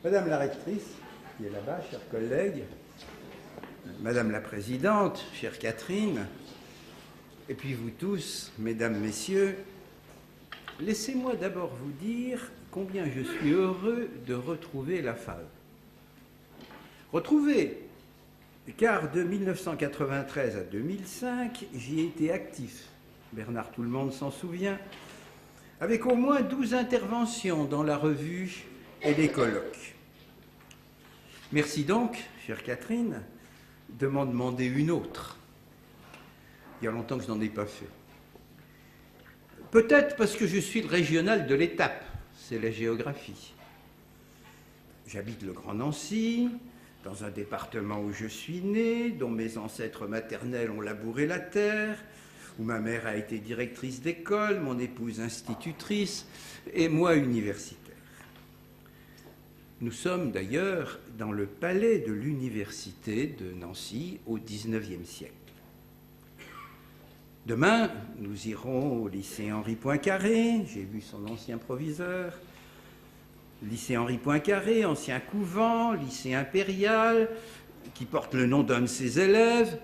Madame la rectrice, qui est là-bas, chers collègues, Madame la présidente, chère Catherine, et puis vous tous, mesdames, messieurs, laissez-moi d'abord vous dire combien je suis heureux de retrouver la FAE. Retrouver, car de 1993 à 2005, j'y ai été actif. Bernard tout le monde s'en souvient, avec au moins 12 interventions dans la revue et les colloques. Merci donc, chère Catherine, de m'en demander une autre. Il y a longtemps que je n'en ai pas fait. Peut-être parce que je suis le régional de l'étape, c'est la géographie. J'habite le Grand Nancy, dans un département où je suis né, dont mes ancêtres maternels ont labouré la terre, où ma mère a été directrice d'école, mon épouse institutrice, et moi universitaire. Nous sommes d'ailleurs dans le palais de l'université de Nancy au XIXe siècle. Demain, nous irons au lycée Henri Poincaré, j'ai vu son ancien proviseur, lycée Henri Poincaré, ancien couvent, lycée impérial, qui porte le nom d'un de ses élèves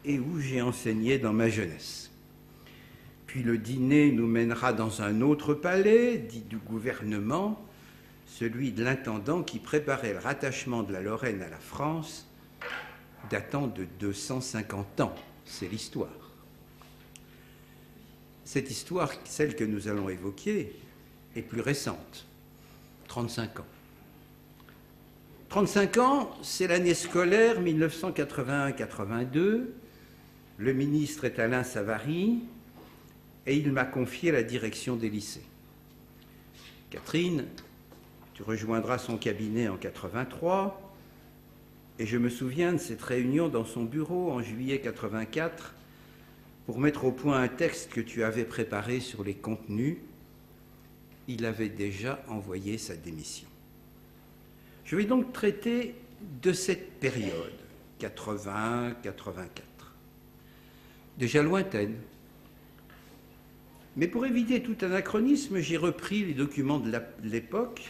et où j'ai enseigné dans ma jeunesse. Puis le dîner nous mènera dans un autre palais, dit du gouvernement, celui de l'intendant qui préparait le rattachement de la Lorraine à la France, datant de 250 ans. C'est l'histoire. Cette histoire, celle que nous allons évoquer, est plus récente, 35 ans. 35 ans, c'est l'année scolaire 1981-82. Le ministre est Alain Savary et il m'a confié la direction des lycées. Catherine, tu rejoindras son cabinet en 83 et je me souviens de cette réunion dans son bureau en juillet 84 pour mettre au point un texte que tu avais préparé sur les contenus. Il avait déjà envoyé sa démission. Je vais donc traiter de cette période, 80-84, déjà lointaine. Mais pour éviter tout anachronisme, j'ai repris les documents de l'époque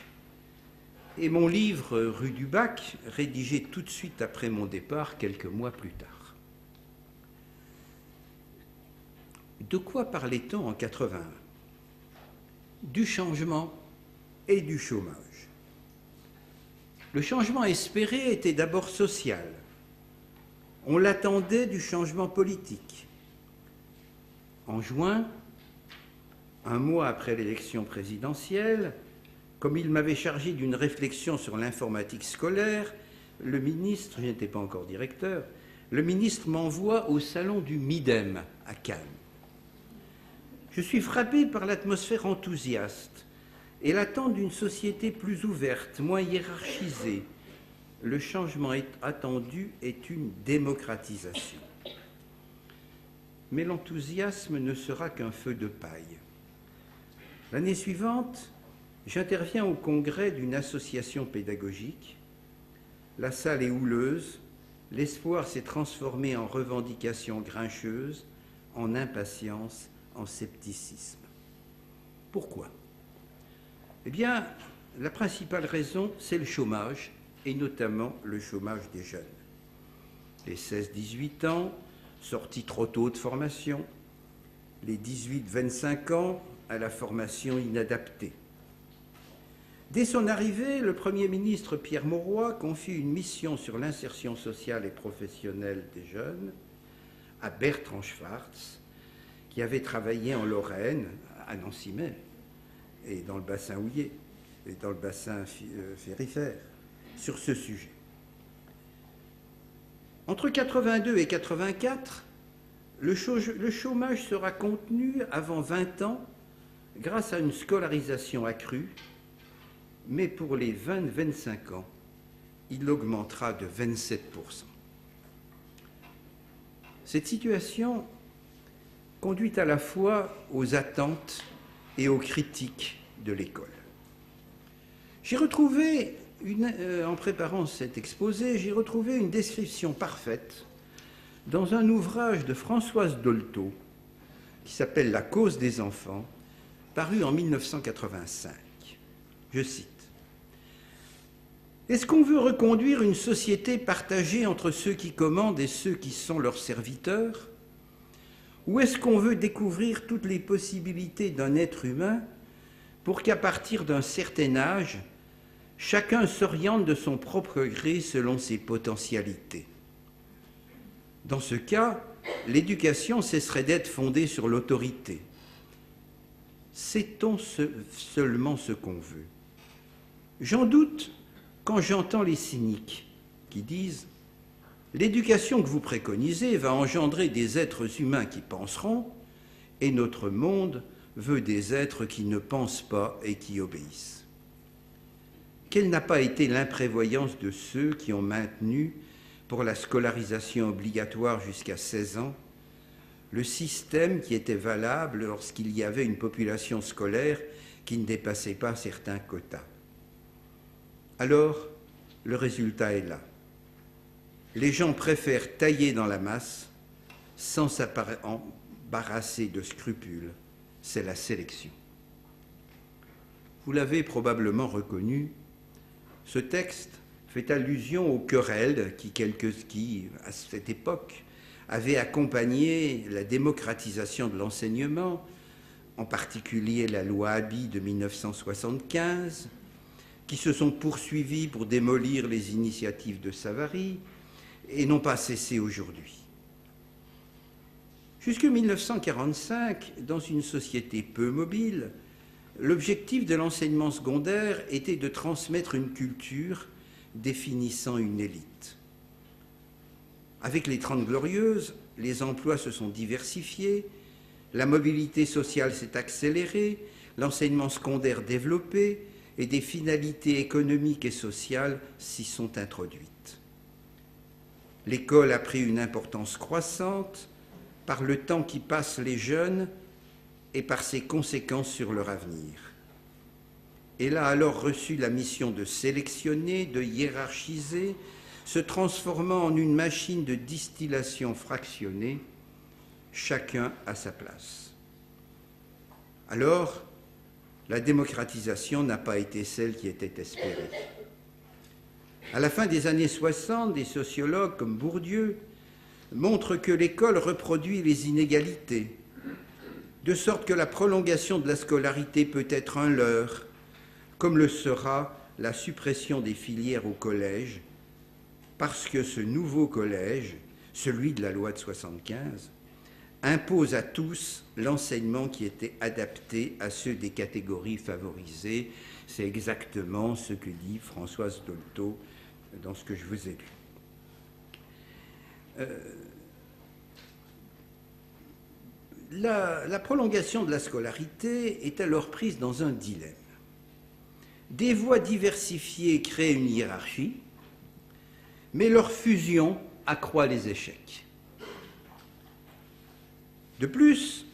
et mon livre « Rue du Bac », rédigé tout de suite après mon départ, quelques mois plus tard. De quoi parlait-on en 81 ? Du changement et du chômage. Le changement espéré était d'abord social. On l'attendait du changement politique. En juin, un mois après l'élection présidentielle, comme il m'avait chargé d'une réflexion sur l'informatique scolaire, le ministre, je n'étais pas encore directeur, le ministre m'envoie au salon du MIDEM à Cannes. Je suis frappé par l'atmosphère enthousiaste et l'attente d'une société plus ouverte, moins hiérarchisée. Le changement attendu est une démocratisation. Mais l'enthousiasme ne sera qu'un feu de paille. L'année suivante, j'interviens au congrès d'une association pédagogique. La salle est houleuse, l'espoir s'est transformé en revendication grincheuse, en impatience, en scepticisme. Pourquoi ? Eh bien, la principale raison, c'est le chômage, et notamment le chômage des jeunes. Les 16-18 ans, sortis trop tôt de formation, les 18-25 ans, à la formation inadaptée. Dès son arrivée, le Premier ministre Pierre Mauroy confie une mission sur l'insertion sociale et professionnelle des jeunes à Bertrand Schwartz, qui avait travaillé en Lorraine, à Nancy-Metz, et dans le bassin houiller, et dans le bassin ferrifère, sur ce sujet. Entre 82 et 84, le chômage sera contenu avant 20 ans grâce à une scolarisation accrue, mais pour les 20-25 ans, il augmentera de 27%. Cette situation conduit à la fois aux attentes et aux critiques de l'école. J'ai retrouvé, en préparant cet exposé, j'ai retrouvé une description parfaite dans un ouvrage de Françoise Dolto qui s'appelle « La cause des enfants », paru en 1985. Je cite. Est-ce qu'on veut reconduire une société partagée entre ceux qui commandent et ceux qui sont leurs serviteurs? Ou est-ce qu'on veut découvrir toutes les possibilités d'un être humain pour qu'à partir d'un certain âge, chacun s'oriente de son propre gré selon ses potentialités? Dans ce cas, l'éducation cesserait d'être fondée sur l'autorité. Sait-on seulement ce qu'on veut? J'en doute quand j'entends les cyniques qui disent « L'éducation que vous préconisez va engendrer des êtres humains qui penseront, et notre monde veut des êtres qui ne pensent pas et qui obéissent. » Quelle n'a pas été l'imprévoyance de ceux qui ont maintenu, pour la scolarisation obligatoire jusqu'à 16 ans, le système qui était valable lorsqu'il y avait une population scolaire qui ne dépassait pas certains quotas. Alors, le résultat est là. Les gens préfèrent tailler dans la masse sans s'embarrasser de scrupules. C'est la sélection. Vous l'avez probablement reconnu, ce texte fait allusion aux querelles qui, à cette époque, avaient accompagné la démocratisation de l'enseignement, en particulier la loi Haby de 1975, qui se sont poursuivies pour démolir les initiatives de Savary et n'ont pas cessé aujourd'hui. Jusqu'en 1945, dans une société peu mobile, l'objectif de l'enseignement secondaire était de transmettre une culture définissant une élite. Avec les 30 Glorieuses, les emplois se sont diversifiés, la mobilité sociale s'est accélérée, l'enseignement secondaire développé et des finalités économiques et sociales s'y sont introduites. L'école a pris une importance croissante par le temps qui passent les jeunes et par ses conséquences sur leur avenir. Elle a alors reçu la mission de sélectionner, de hiérarchiser, se transformant en une machine de distillation fractionnée, chacun à sa place. Alors, la démocratisation n'a pas été celle qui était espérée. À la fin des années 60, des sociologues comme Bourdieu montrent que l'école reproduit les inégalités, de sorte que la prolongation de la scolarité peut être un leurre, comme le sera la suppression des filières au collège, parce que ce nouveau collège, celui de la loi de 75, impose à tous l'enseignement qui était adapté à ceux des catégories favorisées. C'est exactement ce que dit Françoise Dolto dans ce que je vous ai lu. La prolongation de la scolarité est alors prise dans un dilemme. Des voies diversifiées créent une hiérarchie, mais leur fusion accroît les échecs. De plus,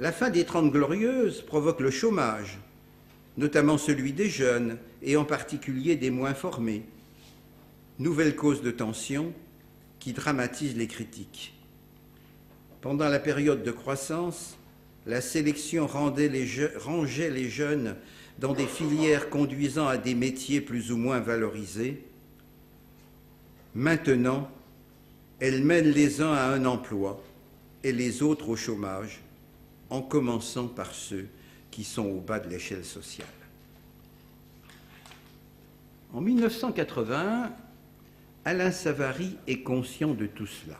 la fin des 30 Glorieuses provoque le chômage, notamment celui des jeunes et en particulier des moins formés. Nouvelle cause de tension qui dramatise les critiques. Pendant la période de croissance, la sélection rangeait les jeunes dans des filières conduisant à des métiers plus ou moins valorisés. Maintenant, elle mène les uns à un emploi et les autres au chômage, en commençant par ceux qui sont au bas de l'échelle sociale. En 1981, Alain Savary est conscient de tout cela.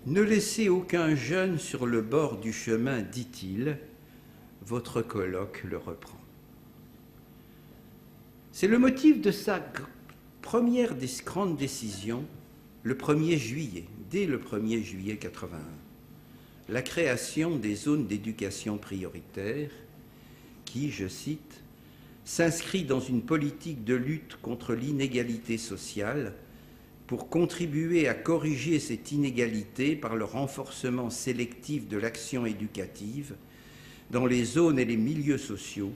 Ne laissez aucun jeune sur le bord du chemin, dit-il, votre colloque le reprend. C'est le motif de sa première grande décision, le 1er juillet, dès le 1er juillet 81, la création des zones d'éducation prioritaire qui, je cite, s'inscrit dans une politique de lutte contre l'inégalité sociale pour contribuer à corriger cette inégalité par le renforcement sélectif de l'action éducative dans les zones et les milieux sociaux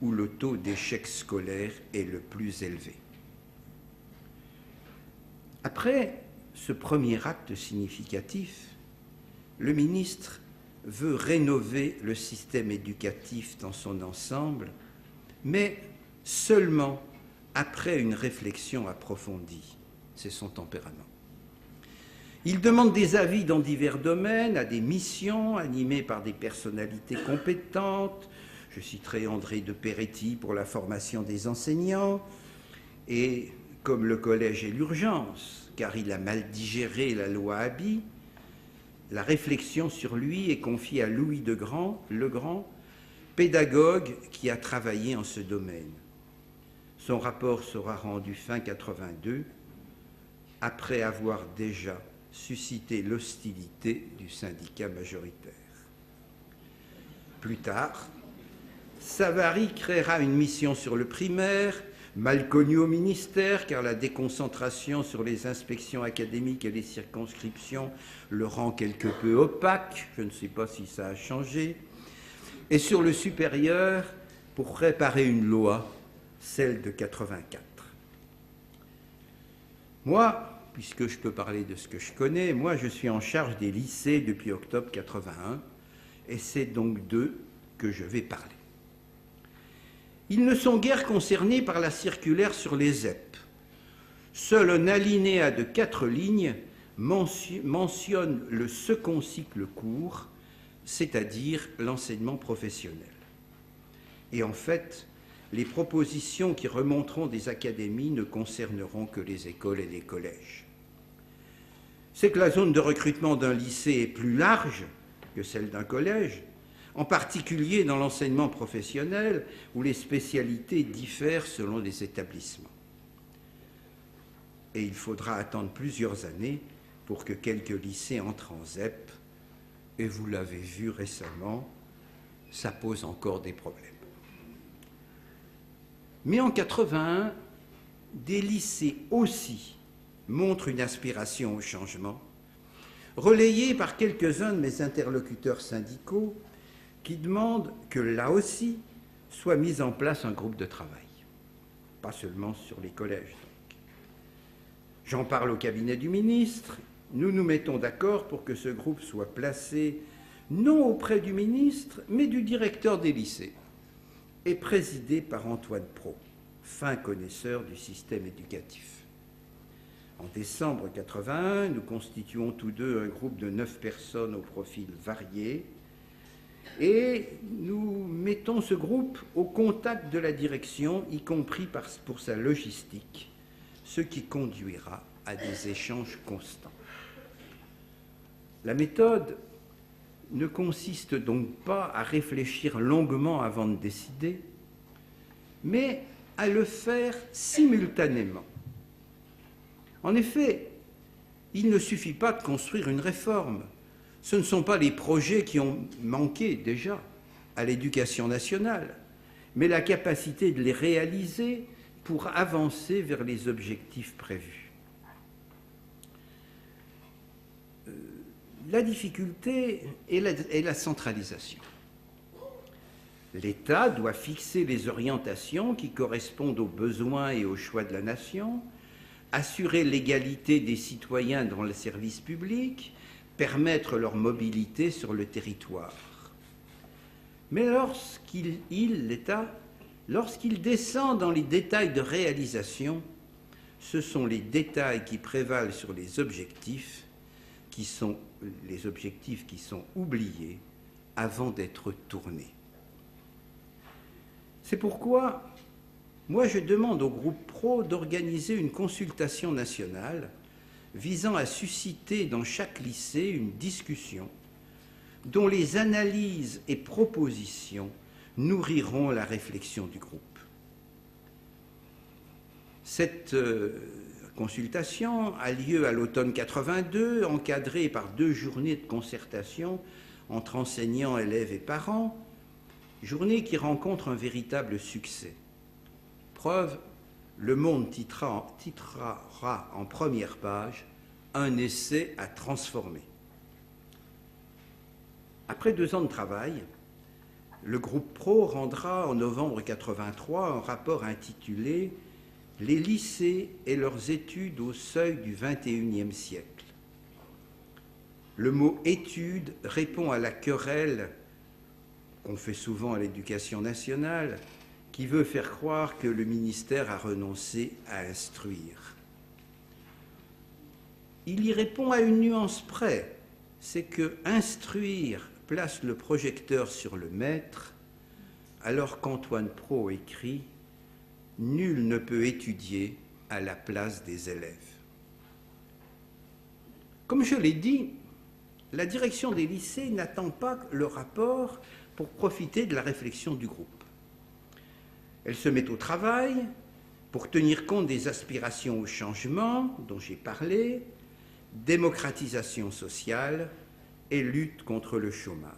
où le taux d'échec scolaire est le plus élevé. Après ce premier acte significatif, le ministre veut rénover le système éducatif dans son ensemble, mais seulement après une réflexion approfondie. C'est son tempérament. Il demande des avis dans divers domaines, à des missions animées par des personnalités compétentes. Je citerai André de Peretti pour la formation des enseignants. Et comme le collège est l'urgence, car il a mal digéré la loi Abi, la réflexion sur lui est confiée à Louis Legrand, pédagogue qui a travaillé en ce domaine. Son rapport sera rendu fin 82, après avoir déjà suscité l'hostilité du syndicat majoritaire. Plus tard, Savary créera une mission sur le primaire, mal connue au ministère, car la déconcentration sur les inspections académiques et les circonscriptions le rend quelque peu opaque. Je ne sais pas si ça a changé. Et sur le supérieur, pour réparer une loi, celle de 84. Moi, puisque je peux parler de ce que je connais, moi je suis en charge des lycées depuis octobre 81, et c'est donc d'eux que je vais parler. Ils ne sont guère concernés par la circulaire sur les ZEP. Seul un alinéa de 4 lignes mentionne le second cycle court, c'est-à-dire l'enseignement professionnel. Et en fait, les propositions qui remonteront des académies ne concerneront que les écoles et les collèges. C'est que la zone de recrutement d'un lycée est plus large que celle d'un collège, en particulier dans l'enseignement professionnel où les spécialités diffèrent selon les établissements. Et il faudra attendre plusieurs années pour que quelques lycées entrent en ZEP, et vous l'avez vu récemment, ça pose encore des problèmes. Mais en 81, des lycées aussi montrent une aspiration au changement, relayée par quelques-uns de mes interlocuteurs syndicaux qui demandent que là aussi soit mis en place un groupe de travail, pas seulement sur les collèges. Donc. J'en parle au cabinet du ministre, nous nous mettons d'accord pour que ce groupe soit placé non auprès du ministre, mais du directeur des lycées, et présidé par Antoine Pro, fin connaisseur du système éducatif. En décembre 81, nous constituons tous deux un groupe de 9 personnes au profil varié et nous mettons ce groupe au contact de la direction, y compris pour sa logistique, ce qui conduira à des échanges constants. La méthode ne consiste donc pas à réfléchir longuement avant de décider, mais à le faire simultanément. En effet, il ne suffit pas de construire une réforme. Ce ne sont pas les projets qui ont manqué déjà à l'éducation nationale, mais la capacité de les réaliser pour avancer vers les objectifs prévus. La difficulté est la centralisation. L'État doit fixer les orientations qui correspondent aux besoins et aux choix de la nation, assurer l'égalité des citoyens dans le service public, permettre leur mobilité sur le territoire. Mais l'État, lorsqu'il descend dans les détails de réalisation, ce sont les détails qui prévalent sur les objectifs qui sont oubliés avant d'être tournés. C'est pourquoi, moi, je demande au groupe Pro d'organiser une consultation nationale visant à susciter dans chaque lycée une discussion dont les analyses et propositions nourriront la réflexion du groupe. Cette consultation a lieu à l'automne 82, encadrée par 2 journées de concertation entre enseignants, élèves et parents, journées qui rencontrent un véritable succès. Preuve, Le Monde titrera en première page « Un essai à transformer ». Après 2 ans de travail, le groupe Pro rendra en novembre 83 un rapport intitulé « Les lycées et leurs études au seuil du XXIe siècle ». Le mot « études » répond à la querelle qu'on fait souvent à l'éducation nationale, qui veut faire croire que le ministère a renoncé à instruire. Il y répond à une nuance près, c'est que instruire place le projecteur sur le maître, alors qu'Antoine Prot écrit « Nul ne peut étudier à la place des élèves ». Comme je l'ai dit, la direction des lycées n'attend pas le rapport pour profiter de la réflexion du groupe. Elle se met au travail pour tenir compte des aspirations au changement dont j'ai parlé, démocratisation sociale et lutte contre le chômage.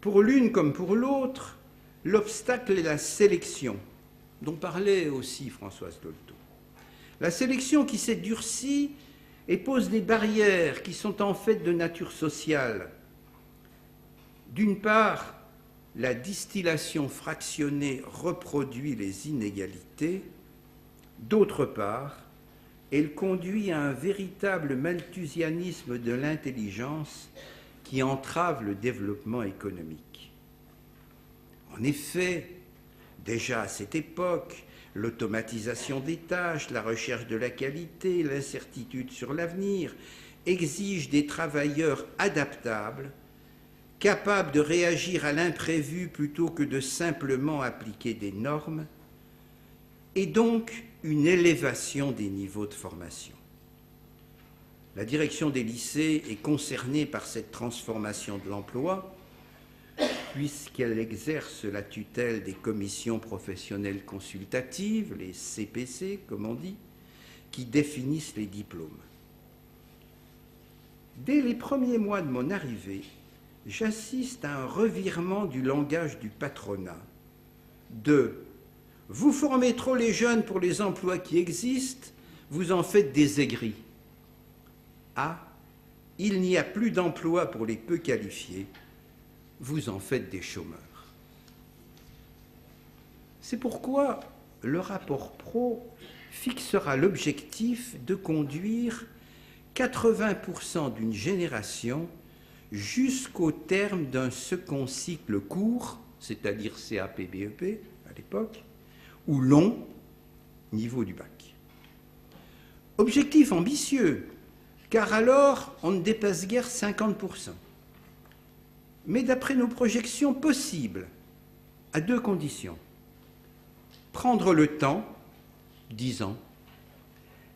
Pour l'une comme pour l'autre, l'obstacle est la sélection, dont parlait aussi Françoise Dolto. La sélection qui s'est durcie et pose des barrières qui sont en fait de nature sociale. D'une part, la distillation fractionnée reproduit les inégalités. D'autre part, elle conduit à un véritable malthusianisme de l'intelligence qui entrave le développement économique. En effet, déjà à cette époque, l'automatisation des tâches, la recherche de la qualité, l'incertitude sur l'avenir exigent des travailleurs adaptables, capables de réagir à l'imprévu plutôt que de simplement appliquer des normes, et donc une élévation des niveaux de formation. La direction des lycées est concernée par cette transformation de l'emploi, puisqu'elle exerce la tutelle des commissions professionnelles consultatives, les CPC, comme on dit, qui définissent les diplômes. Dès les premiers mois de mon arrivée, j'assiste à un revirement du langage du patronat de « vous formez trop les jeunes pour les emplois qui existent, vous en faites des aigris » à « il n'y a plus d'emplois pour les peu qualifiés, vous en faites des chômeurs ». C'est pourquoi le rapport Prot fixera l'objectif de conduire 80% d'une génération jusqu'au terme d'un second cycle court, c'est-à-dire CAP, BEP à l'époque, ou long, niveau du bac. Objectif ambitieux, car alors on ne dépasse guère 50%. Mais d'après nos projections possibles, à deux conditions. Prendre le temps, 10 ans,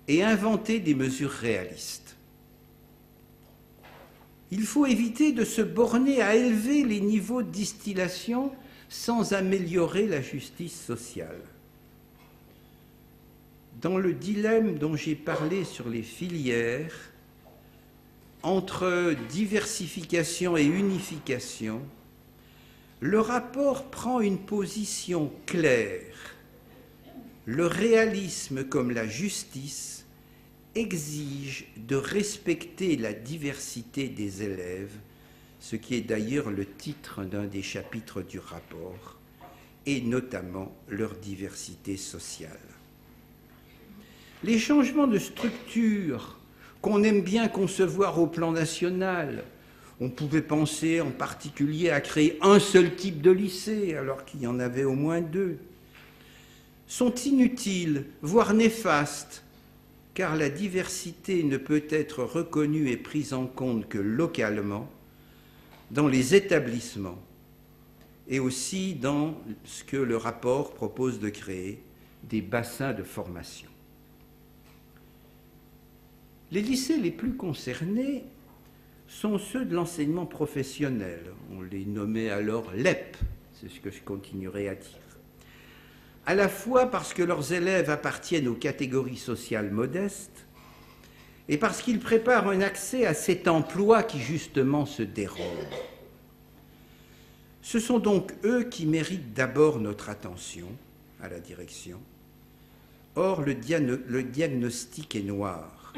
et inventer des mesures réalistes. Il faut éviter de se borner à élever les niveaux de distillation sans améliorer la justice sociale. Dans le dilemme dont j'ai parlé sur les filières, entre diversification et unification, le rapport prend une position claire. Le réalisme comme la justice exige de respecter la diversité des élèves, ce qui est d'ailleurs le titre d'un des chapitres du rapport, et notamment leur diversité sociale. Les changements de structure qu'on aime bien concevoir au plan national, on pouvait penser en particulier à créer un seul type de lycée alors qu'il y en avait au moins deux, sont inutiles, voire néfastes, car la diversité ne peut être reconnue et prise en compte que localement, dans les établissements, et aussi dans ce que le rapport propose de créer, des bassins de formation. Les lycées les plus concernés sont ceux de l'enseignement professionnel. On les nommait alors LEP, c'est ce que je continuerai à dire. À la fois parce que leurs élèves appartiennent aux catégories sociales modestes et parce qu'ils préparent un accès à cet emploi qui justement se dérobe. Ce sont donc eux qui méritent d'abord notre attention à la direction. Or, le diagnostic est noir.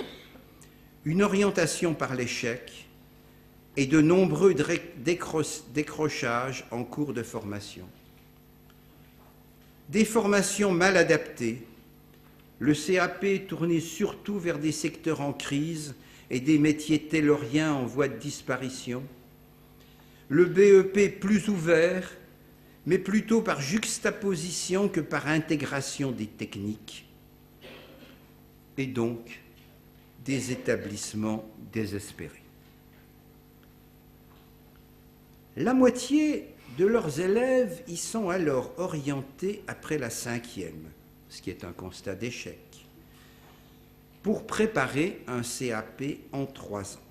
Une orientation par l'échec et de nombreux décrochages en cours de formation. Des formations mal adaptées, le CAP tourné surtout vers des secteurs en crise et des métiers tayloriens en voie de disparition, le BEP plus ouvert, mais plutôt par juxtaposition que par intégration des techniques, et donc des établissements désespérés. La moitié de leurs élèves y sont alors orientés après la 5e, ce qui est un constat d'échec, pour préparer un CAP en 3 ans.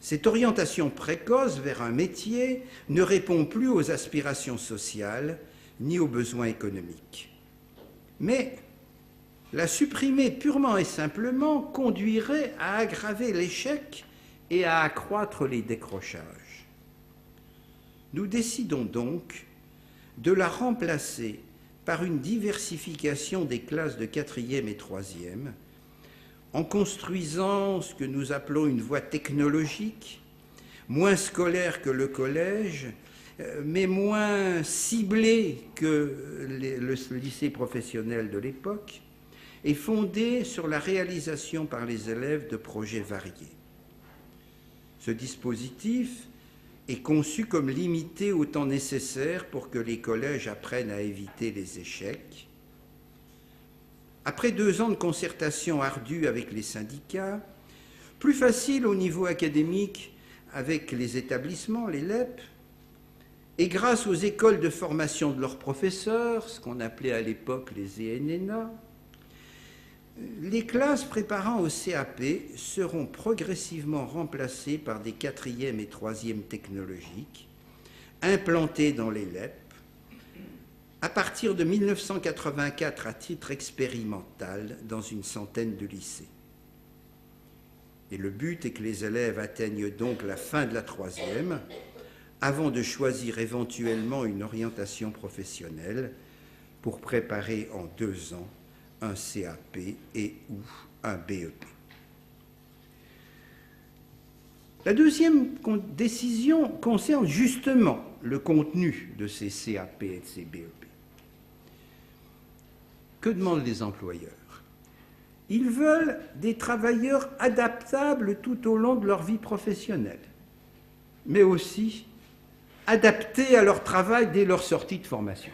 Cette orientation précoce vers un métier ne répond plus aux aspirations sociales ni aux besoins économiques. Mais la supprimer purement et simplement conduirait à aggraver l'échec et à accroître les décrochages. Nous décidons donc de la remplacer par une diversification des classes de 4e et 3e, en construisant ce que nous appelons une voie technologique, moins scolaire que le collège, mais moins ciblée que le lycée professionnel de l'époque, et fondée sur la réalisation par les élèves de projets variés. Ce dispositif est conçu comme limité au temps nécessaire pour que les collèges apprennent à éviter les échecs. Après 2 ans de concertation ardue avec les syndicats, plus facile au niveau académique avec les établissements, les LEP, et grâce aux écoles de formation de leurs professeurs, ce qu'on appelait à l'époque les ENNA, les classes préparant au CAP seront progressivement remplacées par des 4e et 3e technologiques, implantées dans les LEP, à partir de 1984 à titre expérimental dans une centaine de lycées. Et le but est que les élèves atteignent donc la fin de la 3e avant de choisir éventuellement une orientation professionnelle pour préparer en 2 ans un CAP et ou un BEP. La deuxième décision concerne justement le contenu de ces CAP et de ces BEP. Que demandent les employeurs? Ils veulent des travailleurs adaptables tout au long de leur vie professionnelle, mais aussi adaptés à leur travail dès leur sortie de formation.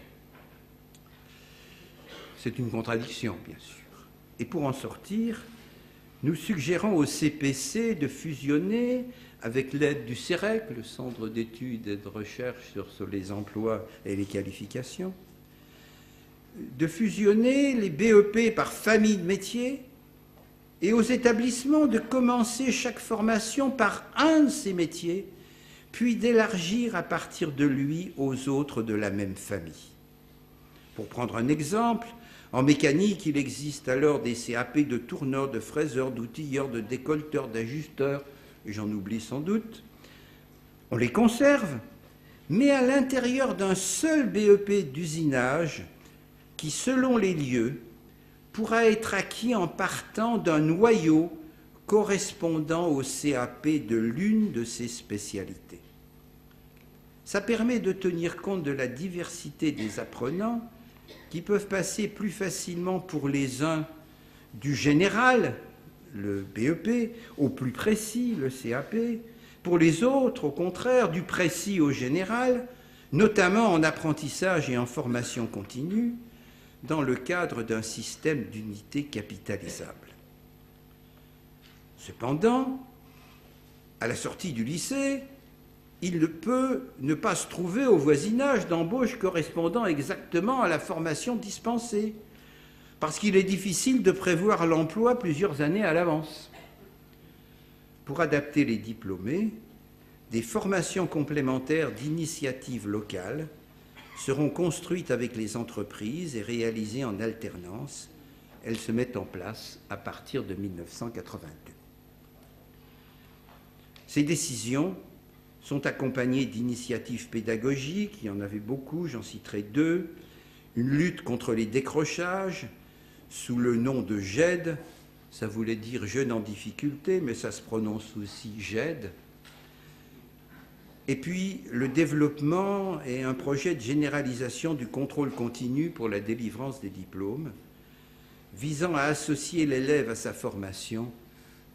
C'est une contradiction, bien sûr. Et pour en sortir, nous suggérons au CPC de fusionner, avec l'aide du CEREC, le Centre d'études et de recherche sur les emplois et les qualifications, de fusionner les BEP par famille de métiers et aux établissements de commencer chaque formation par un de ces métiers, puis d'élargir à partir de lui aux autres de la même famille. Pour prendre un exemple, en mécanique, il existe alors des CAP de tourneur, de fraiseur, d'outilleur, de décolleteur, d'ajusteur, et j'en oublie sans doute. On les conserve, mais à l'intérieur d'un seul BEP d'usinage qui, selon les lieux, pourra être acquis en partant d'un noyau correspondant au CAP de l'une de ces spécialités. Ça permet de tenir compte de la diversité des apprenants qui peuvent passer plus facilement pour les uns du général, le BEP, au plus précis, le CAP, pour les autres, au contraire, du précis au général, notamment en apprentissage et en formation continue, dans le cadre d'un système d'unité capitalisable. Cependant, à la sortie du lycée, il ne peut ne pas se trouver au voisinage d'embauche correspondant exactement à la formation dispensée, parce qu'il est difficile de prévoir l'emploi plusieurs années à l'avance. Pour adapter les diplômés, des formations complémentaires d'initiative locale seront construites avec les entreprises et réalisées en alternance. Elles se mettent en place à partir de 1982. Ces décisions sont accompagnées d'initiatives pédagogiques, il y en avait beaucoup, j'en citerai 2, une lutte contre les décrochages, sous le nom de GED, ça voulait dire jeune en difficulté, mais ça se prononce aussi GED, et puis le développement et un projet de généralisation du contrôle continu pour la délivrance des diplômes, visant à associer l'élève à sa formation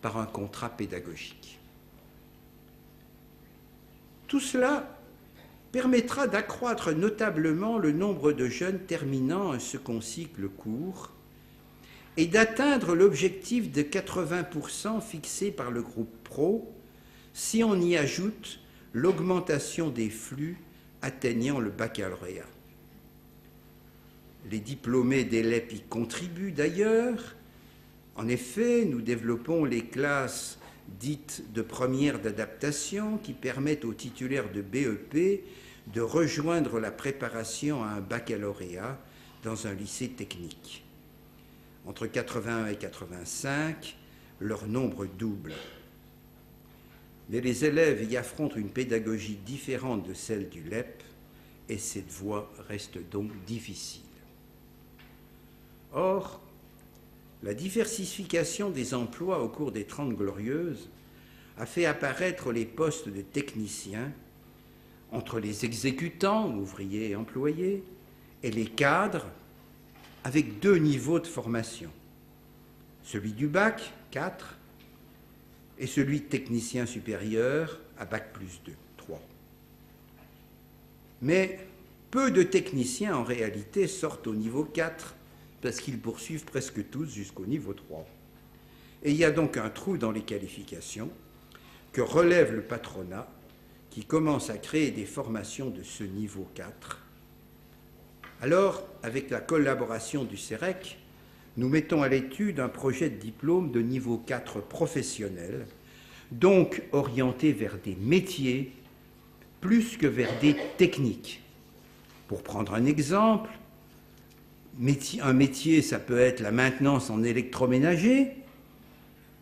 par un contrat pédagogique. Tout cela permettra d'accroître notablement le nombre de jeunes terminant un second cycle court et d'atteindre l'objectif de 80% fixé par le groupe pro si on y ajoute l'augmentation des flux atteignant le baccalauréat. Les diplômés des LEP y contribuent d'ailleurs. En effet, nous développons les classes dites de première d'adaptation qui permettent aux titulaires de BEP de rejoindre la préparation à un baccalauréat dans un lycée technique. Entre 81 et 85, leur nombre double. Mais les élèves y affrontent une pédagogie différente de celle du LEP et cette voie reste donc difficile. Or, la diversification des emplois au cours des 30 Glorieuses a fait apparaître les postes de techniciens entre les exécutants, ouvriers et employés, et les cadres, avec 2 niveaux de formation. Celui du bac, 4, et celui de technicien supérieur à bac plus 2, 3. Mais peu de techniciens, en réalité, sortent au niveau 4, parce qu'ils poursuivent presque tous jusqu'au niveau 3. Et il y a donc un trou dans les qualifications que relève le patronat, qui commence à créer des formations de ce niveau 4. Alors, avec la collaboration du CEREC, nous mettons à l'étude un projet de diplôme de niveau 4 professionnel, donc orienté vers des métiers plus que vers des techniques. Pour prendre un exemple, un métier, ça peut être la maintenance en électroménager,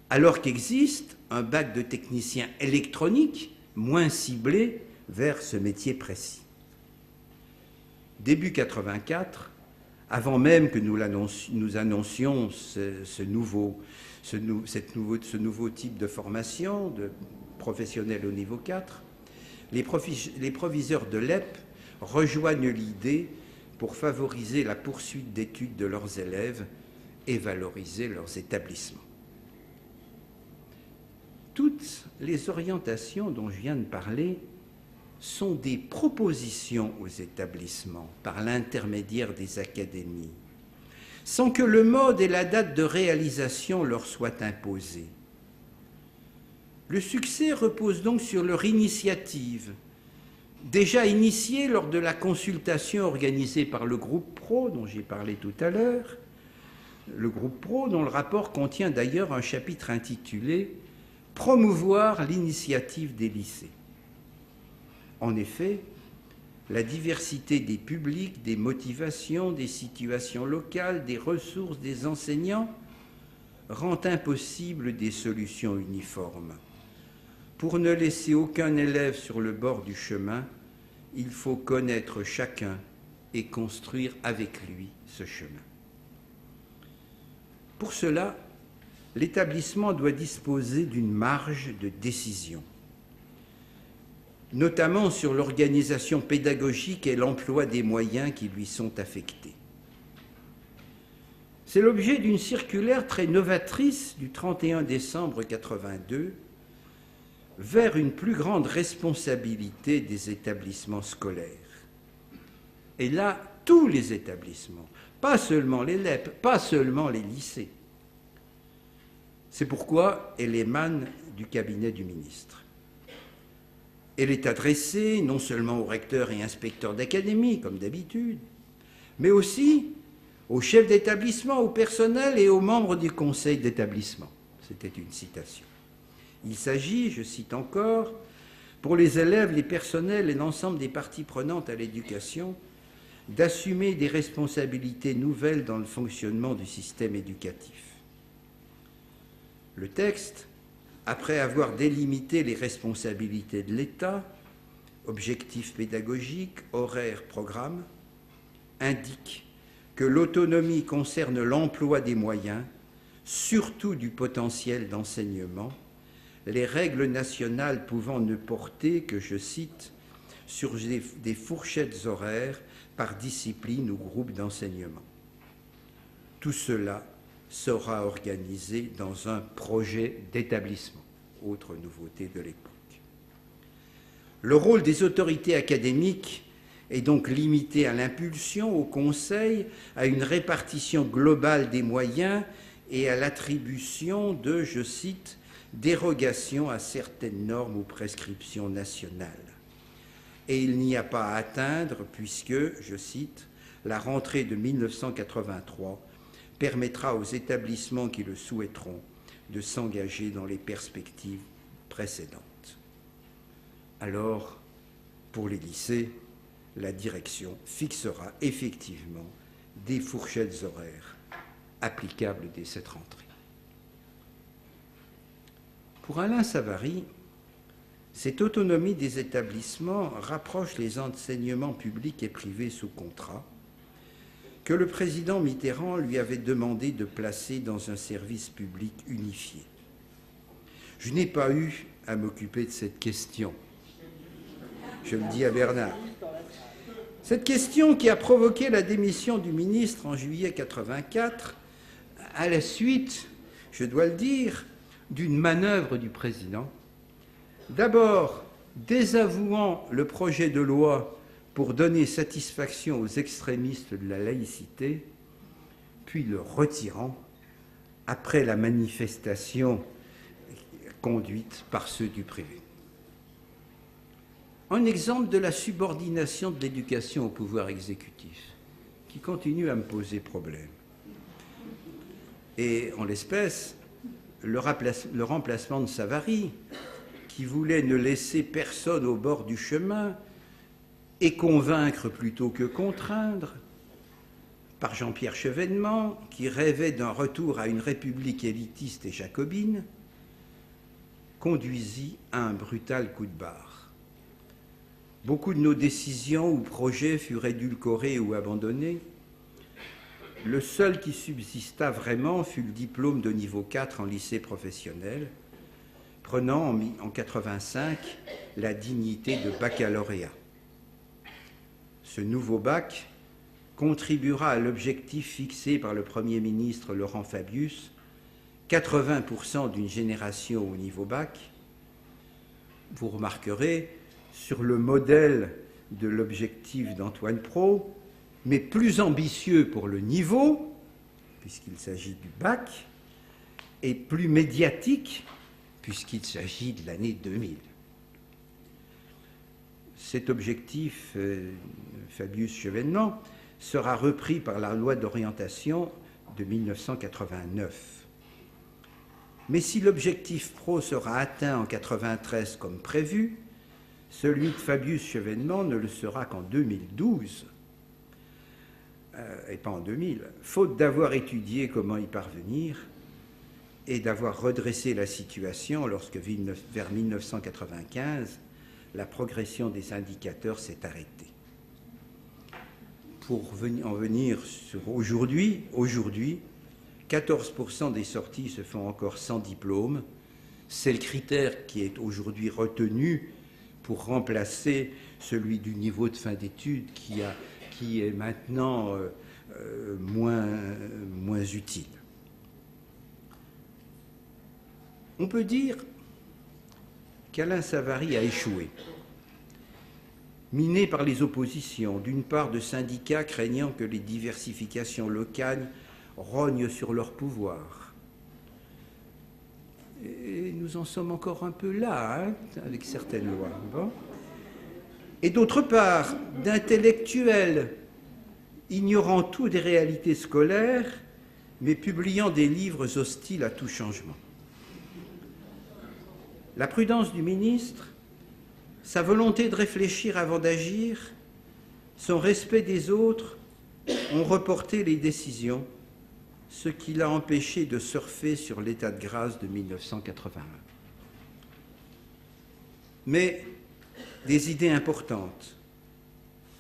alors qu'existe un bac de technicien électronique moins ciblé vers ce métier précis. Début 84, avant même que nous annoncions ce nouveau type de formation de professionnels au niveau 4, les proviseurs de l'EP rejoignent l'idée pour favoriser la poursuite d'études de leurs élèves et valoriser leurs établissements. Toutes les orientations dont je viens de parler sont des propositions aux établissements par l'intermédiaire des académies, sans que le mode et la date de réalisation leur soient imposés. Le succès repose donc sur leur initiative, déjà initiée lors de la consultation organisée par le groupe pro dont j'ai parlé tout à l'heure, le groupe pro dont le rapport contient d'ailleurs un chapitre intitulé « Promouvoir l'initiative des lycées ». En effet, la diversité des publics, des motivations, des situations locales, des ressources des enseignants rend impossible des solutions uniformes. Pour ne laisser aucun élève sur le bord du chemin, il faut connaître chacun et construire avec lui ce chemin. Pour cela, l'établissement doit disposer d'une marge de décision, notamment sur l'organisation pédagogique et l'emploi des moyens qui lui sont affectés. C'est l'objet d'une circulaire très novatrice du 31 décembre 82 vers une plus grande responsabilité des établissements scolaires. Et là, tous les établissements, pas seulement les LEP, pas seulement les lycées. C'est pourquoi elle émane du cabinet du ministre. Elle est adressée non seulement aux recteurs et inspecteurs d'académie, comme d'habitude, mais aussi aux chefs d'établissement, au personnel et aux membres du conseil d'établissement. C'était une citation. Il s'agit, je cite encore, pour les élèves, les personnels et l'ensemble des parties prenantes à l'éducation, d'assumer des responsabilités nouvelles dans le fonctionnement du système éducatif. Le texte, après avoir délimité les responsabilités de l'État, objectifs pédagogiques, horaires, programmes, indique que l'autonomie concerne l'emploi des moyens, surtout du potentiel d'enseignement, les règles nationales pouvant ne porter que, je cite, sur des fourchettes horaires par discipline ou groupe d'enseignement. Tout cela sera organisé dans un projet d'établissement, autre nouveauté de l'époque. Le rôle des autorités académiques est donc limité à l'impulsion, au conseil, à une répartition globale des moyens et à l'attribution de, je cite, dérogation à certaines normes ou prescriptions nationales. Et il n'y a pas à atteindre puisque, je cite, la rentrée de 1983 permettra aux établissements qui le souhaiteront de s'engager dans les perspectives précédentes. Alors, pour les lycées, la direction fixera effectivement des fourchettes horaires applicables dès cette rentrée. Pour Alain Savary, cette autonomie des établissements rapproche les enseignements publics et privés sous contrat que le président Mitterrand lui avait demandé de placer dans un service public unifié. Je n'ai pas eu à m'occuper de cette question. Je le dis à Bernard. Cette question qui a provoqué la démission du ministre en juillet 1984, à la suite, je dois le dire, d'une manœuvre du président, d'abord désavouant le projet de loi pour donner satisfaction aux extrémistes de la laïcité, puis le retirant après la manifestation conduite par ceux du privé. Un exemple de la subordination de l'éducation au pouvoir exécutif, qui continue à me poser problème. Et en l'espèce, le remplacement de Savary, qui voulait ne laisser personne au bord du chemin et convaincre plutôt que contraindre, par Jean-Pierre Chevènement, qui rêvait d'un retour à une république élitiste et jacobine, conduisit à un brutal coup de barre. Beaucoup de nos décisions ou projets furent édulcorés ou abandonnés. Le seul qui subsista vraiment fut le diplôme de niveau 4 en lycée professionnel, prenant en 1985 la dignité de baccalauréat. Ce nouveau bac contribuera à l'objectif fixé par le Premier ministre Laurent Fabius, 80% d'une génération au niveau bac. Vous remarquerez, sur le modèle de l'objectif d'Antoine Prot, mais plus ambitieux pour le niveau, puisqu'il s'agit du bac, et plus médiatique, puisqu'il s'agit de l'année 2000. Cet objectif, Fabius-Chevènement, sera repris par la loi d'orientation de 1989. Mais si l'objectif pro sera atteint en 1993 comme prévu, celui de Fabius-Chevènement ne le sera qu'en 2012, et pas en 2000, faute d'avoir étudié comment y parvenir et d'avoir redressé la situation lorsque, vers 1995, la progression des indicateurs s'est arrêtée. Pour en venir sur aujourd'hui, 14% des sorties se font encore sans diplôme. C'est le critère qui est aujourd'hui retenu pour remplacer celui du niveau de fin d'études qui est maintenant moins utile. On peut dire qu'Alain Savary a échoué, miné par les oppositions, d'une part de syndicats craignant que les diversifications locales rognent sur leur pouvoir. Et nous en sommes encore un peu là, hein, avec certaines lois. Bon. Et d'autre part, d'intellectuels ignorant tout des réalités scolaires, mais publiant des livres hostiles à tout changement. La prudence du ministre, sa volonté de réfléchir avant d'agir, son respect des autres ont reporté les décisions, ce qui l'a empêché de surfer sur l'état de grâce de 1981. Mais des idées importantes,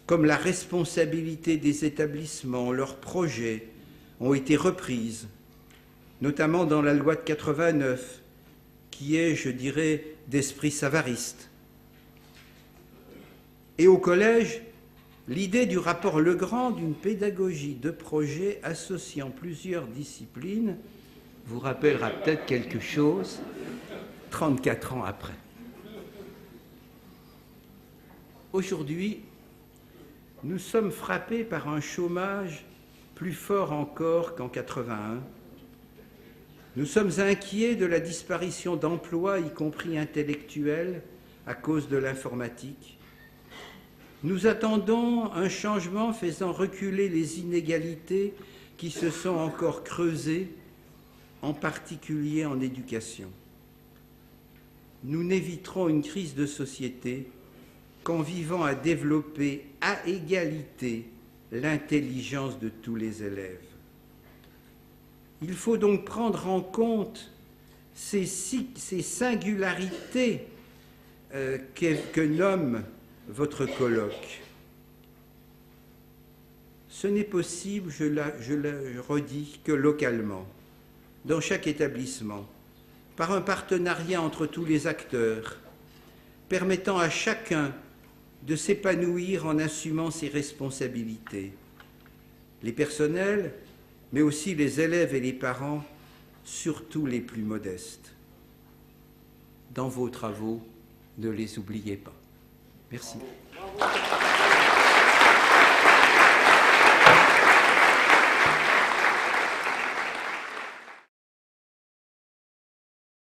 comme la responsabilité des établissements, leurs projets, ont été reprises, notamment dans la loi de 89, qui est, je dirais, d'esprit savariste. Et au collège, l'idée du rapport Legrand d'une pédagogie de projet associant plusieurs disciplines vous rappellera peut-être quelque chose 34 ans après. Aujourd'hui, nous sommes frappés par un chômage plus fort encore qu'en 81. Nous sommes inquiets de la disparition d'emplois, y compris intellectuels, à cause de l'informatique. Nous attendons un changement faisant reculer les inégalités qui se sont encore creusées, en particulier en éducation. Nous n'éviterons une crise de société qu'en vivant à développer à égalité l'intelligence de tous les élèves. Il faut donc prendre en compte ces singularités que nomme votre colloque. Ce n'est possible, je le redis, que localement, dans chaque établissement, par un partenariat entre tous les acteurs, permettant à chacun de s'épanouir en assumant ses responsabilités. Les personnels, mais aussi les élèves et les parents, surtout les plus modestes. Dans vos travaux, ne les oubliez pas. Merci. Bravo.